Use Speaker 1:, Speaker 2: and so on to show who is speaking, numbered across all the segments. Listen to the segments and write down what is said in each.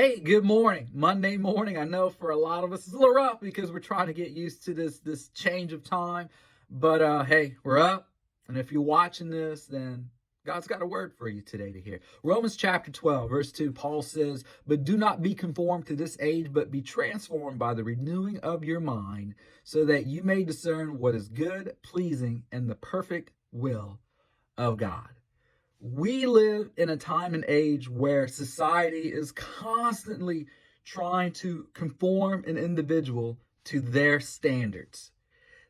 Speaker 1: Hey, good morning. Monday morning. I know for a lot of us it's a little rough because we're trying to get used to this change of time. But hey, we're up. And if you're watching this, then God's got a word for you today to hear. Romans chapter 12, verse 2, Paul says, "But do not be conformed to this age, but be transformed by the renewing of your mind, so that you may discern what is good, pleasing, and the perfect will of God." We live in a time and age where society is constantly trying to conform an individual to their standards.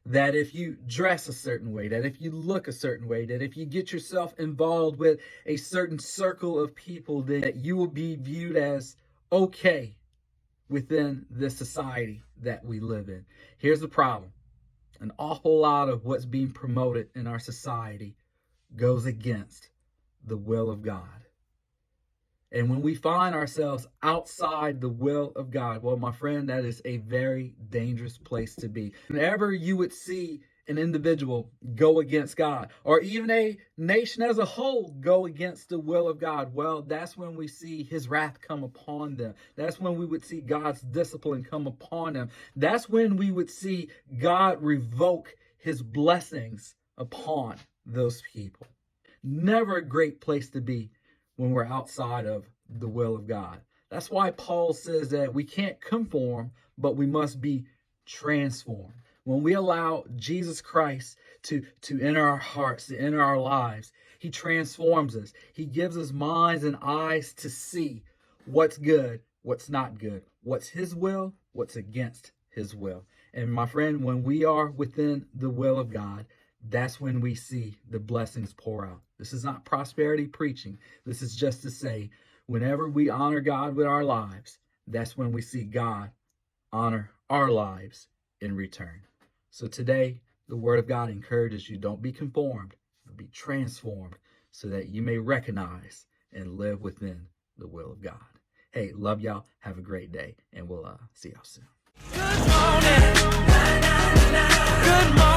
Speaker 1: That if you dress a certain way, that if you look a certain way, that if you get yourself involved with a certain circle of people, that you will be viewed as okay within the society that we live in. Here's the problem: an awful lot of what's being promoted in our society goes against the will of God. And when we find ourselves outside the will of God, well, my friend, that is a very dangerous place to be. Whenever you would see an individual go against God, or even a nation as a whole go against the will of God, well, that's when we see his wrath come upon them. That's when we would see God's discipline come upon them. That's when we would see God revoke his blessings upon those people. Never a great place to be when we're outside of the will of God. That's why Paul says that we can't conform, but we must be transformed. When we allow Jesus Christ to enter our hearts, to enter our lives, he transforms us. He gives us minds and eyes to see what's good, what's not good, what's his will, what's against his will. And my friend, when we are within the will of God, that's when we see the blessings pour out. This is not prosperity preaching. This is just to say, whenever we honor God with our lives, that's when we see God honor our lives in return. So today, the word of God encourages you, don't be conformed, but be transformed, so that you may recognize and live within the will of God. Hey, love y'all. Have a great day, and we'll see y'all soon.
Speaker 2: Good morning. Good morning.